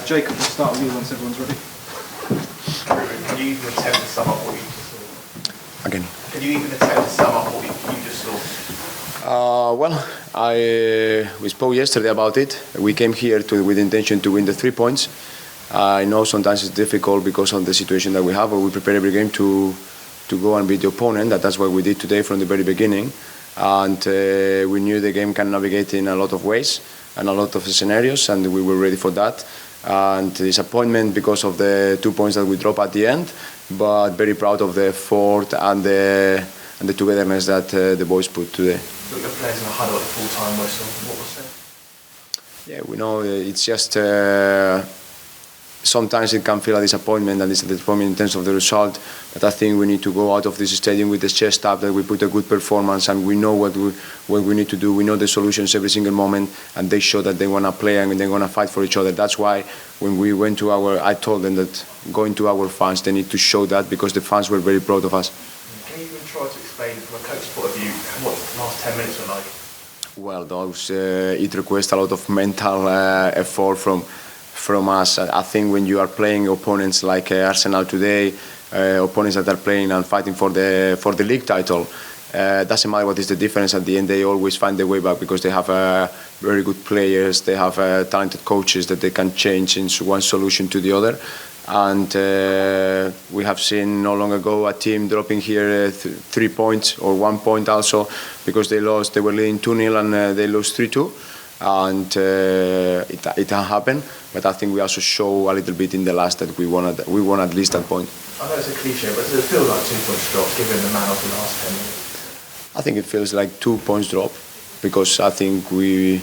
Jacob, we'll start with you once everyone's ready. Can you even attempt to sum up what you just saw? Again. Can you even attempt to sum up what you just saw? We spoke yesterday about it. We came here with the intention to win the 3 points. I know sometimes it's difficult because of the situation that we have, but we prepare every game to go and beat the opponent. That's what we did today from the very beginning. And we knew the game can navigate in a lot of ways and a lot of scenarios, and we were ready for that. And disappointment because of the 2 points that we dropped at the end, but very proud of the effort and the togetherness that the boys put today. But your players in the huddle at the full-time whistle, what was said? Yeah, we know it's just sometimes it can feel a disappointment, and it's a disappointment in terms of the result. But I think we need to go out of this stadium with the chest up that we put a good performance, and we know what we need to do. We know the solutions every single moment, and they show that they want to play and they want to fight for each other. That's why when we went to I told them that going to our fans, they need to show that, because the fans were very proud of us. Can you even try to explain from a coach's point of view what the last 10 minutes were like? Well, it requires a lot of mental effort from us. I think when you are playing opponents like Arsenal today, opponents that are playing and fighting for the league title, doesn't matter what is the difference. At the end, they always find their way back, because they have very good players, they have talented coaches that they can change into one solution to the other. And we have seen not long ago a team dropping here 3 points or 1 point also, because they lost. They were leading 2-0 and they lost 3-2. And it happened, but I think we also show a little bit in the last that we won at least that point. I know it's a cliche, but does it feel like 2 points dropped given the man of the last 10 minutes? I think it feels like 2 points drop, because I think we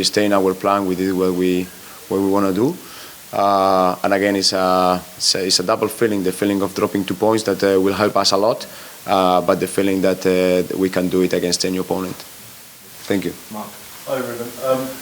stay in our plan. We did what we want to do, and again it's a double feeling: the feeling of dropping 2 points that will help us a lot, but the feeling that we can do it against any opponent. Thank you. Mark. Hi Ruben.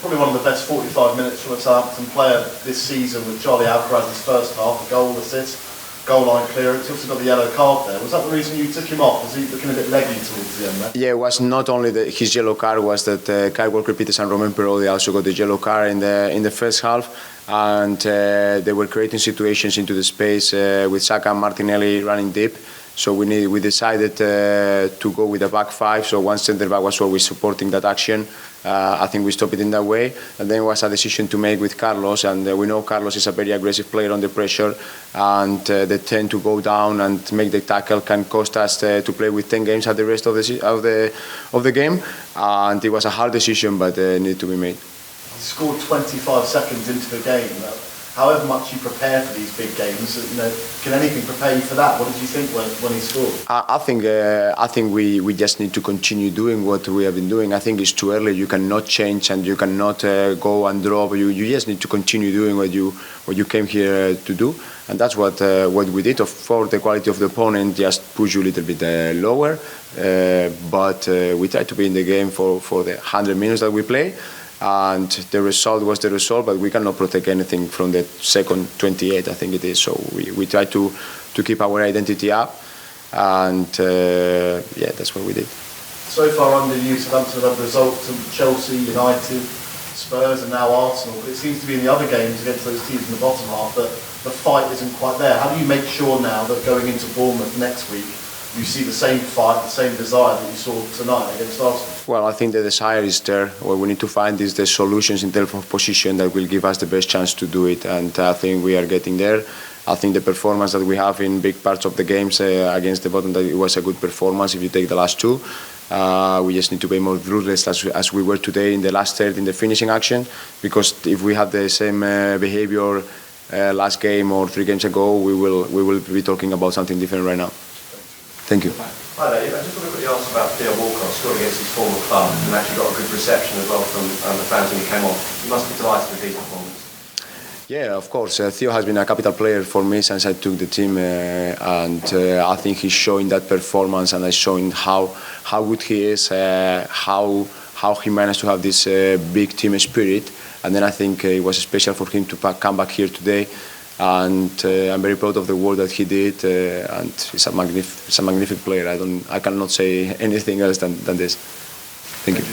Probably one of the best 45 minutes from a Southampton player this season, with Charlie Alcaraz's first half, a goal, assist, goal line clearance. He also got the yellow card there. Was that the reason you took him off? Was he looking a bit leggy towards the end there? Yeah, it was not only his yellow card, was that Kyle Walker-Peters and Romain Perraud, they also got the yellow card in the first half, and they were creating situations into the space with Saka and Martinelli running deep. So we decided to go with a back five. So one centre back was always supporting that action. I think we stopped it in that way. And then it was a decision to make with Carlos. And we know Carlos is a very aggressive player under pressure. And they tend to go down and make the tackle, can cost us to play with 10 games at the rest of the game. And it was a hard decision, but it needed to be made. He scored 25 seconds into the game. However much you prepare for these big games, can anything prepare you for that? What did you think when he scored? I think we just need to continue doing what we have been doing. I think it's too early. You cannot change and you cannot go and drop. You just need to continue doing what you came here to do, and that's what we did. Of course, the quality of the opponent just pushed you a little bit lower, but we tried to be in the game for the 100 minutes that we play. And the result was the result, but we cannot protect anything from the second 28, I think it is. So we try to keep our identity up, and that's what we did. So far under you, Southampton have had results from Chelsea, United, Spurs and now Arsenal. But it seems to be in the other games against those teams in the bottom half that the fight isn't quite there. How do you make sure now that going into Bournemouth next week, you see the same fight, the same desire that you saw tonight against Arsenal? Well, I think the desire is there. What we need to find is the solutions in terms of position that will give us the best chance to do it, and I think we are getting there. I think the performance that we have in big parts of the games against the bottom, that it was a good performance. If you take the last two, we just need to be more ruthless as we were today in the last third in the finishing action, because if we have the same behavior last game or 3 games ago, we will be talking about something different right now. Thank you. Hi there. I just want to quickly ask about Theo Walcott scoring against his former club and actually got a good reception as well from the fans when he came on. You must be delighted with his performance. Yeah, of course. Theo has been a capital player for me since I took the team, and I think he's showing that performance, and he's showing how good he is, how he managed to have this big team spirit. And then I think it was special for him to come back here today. And I'm very proud of the work that he did, and he's a magnificent player. I cannot say anything else than this. Thank you.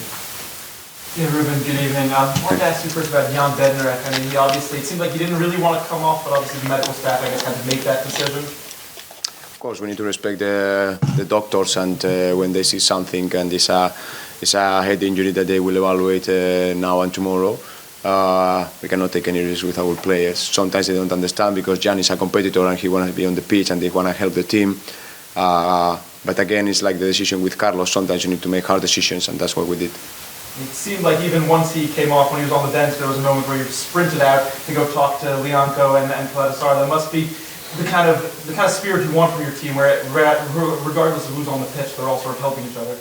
Yeah, Ruben, good evening. I wanted to ask you first about Jan Bednarek. I mean, it seemed like he didn't really want to come off, but obviously the medical staff, I guess, had to make that decision. Of course, we need to respect the doctors, and when they see something and it's a head injury that they will evaluate now and tomorrow, we cannot take any risk with our players. Sometimes they don't understand because Jan is a competitor and he wants to be on the pitch and they want to help the team. But again, it's like the decision with Carlos. Sometimes you need to make hard decisions, and that's what we did. It seemed like even once he came off, when he was on the bench, there was a moment where you sprinted out to go talk to Lianco and Kaladasar. That must be the kind of spirit you want from your team, where regardless of who's on the pitch, they're all sort of helping each other.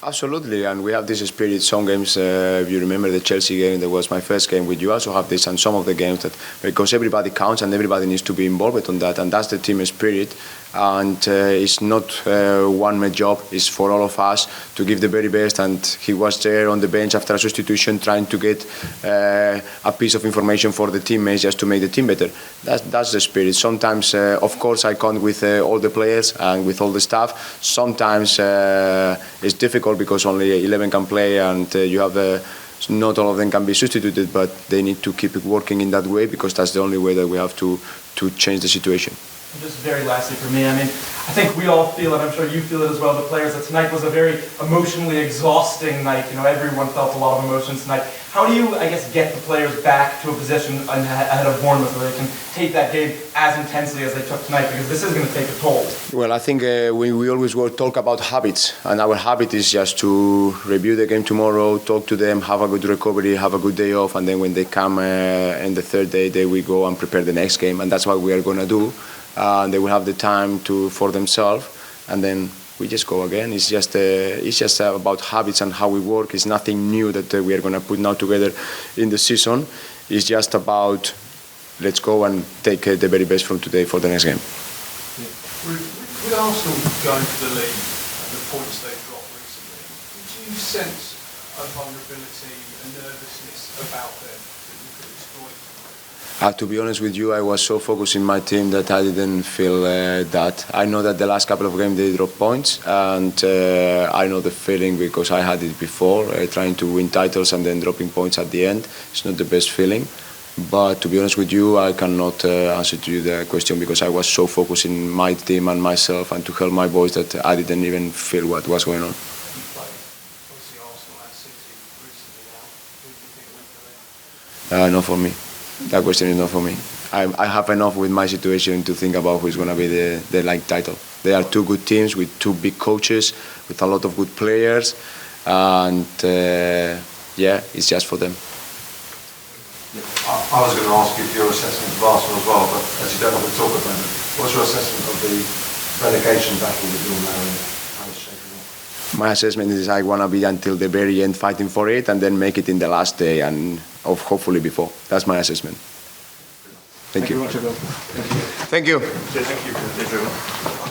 Absolutely, and we have this spirit. Some games, if you remember the Chelsea game, that was my first game with you, also have this, and some of the games that, because everybody counts and everybody needs to be involved on that, and that's the team spirit. And it's not one-man job, it's for all of us to give the very best, and he was there on the bench after a substitution trying to get a piece of information for the teammates just to make the team better. That's the spirit. Sometimes, of course, I count with all the players and with all the staff. Sometimes it's difficult because only 11 can play, and you have not all of them can be substituted, but they need to keep working in that way because that's the only way that we have to change the situation. Just very lastly for me, I mean, I think we all feel it, I'm sure you feel it as well, the players, that tonight was a very emotionally exhausting night. You know, everyone felt a lot of emotions tonight. How do you, I guess, get the players back to a position ahead of Bournemouth where they can take that game as intensely as they took tonight? Because this is going to take a toll. Well, I think we always talk about habits, and our habit is just to review the game tomorrow, talk to them, have a good recovery, have a good day off, and then when they come in the third day, they will go and prepare the next game, and that's what we are going to do. They will have the time for themselves, and then we just go again. It's just about habits and how we work. It's nothing new that we are going to put now together in the season. It's just about let's go and take the very best from today for the next game. With Arsenal going to the league and the points they've dropped recently, do you sense a vulnerability, a nervousness about them that you could exploit? To be honest with you, I was so focused in my team that I didn't feel that. I know that the last couple of games they dropped points, and I know the feeling because I had it before, trying to win titles and then dropping points at the end. It's not the best feeling. But to be honest with you, I cannot answer to you the question because I was so focused in my team and myself and to help my boys that I didn't even feel what was going on. You played, obviously, Arsenal and City recently now. Who do you think went for them? Not for me. That question is not for me. I have enough with my situation to think about who's going to be the league title. They are two good teams with two big coaches, with a lot of good players, and yeah, it's just for them. I was going to ask you for your assessment of Arsenal as well, but as you don't want to talk about it, what's your assessment of the relegation battle that you're now in? How it's shaping up? My assessment is I want to be until the very end fighting for it and then make it in the last day and hopefully before. That's my assessment. Thank you. Thank you very much, everyone. Thank you. Thank you.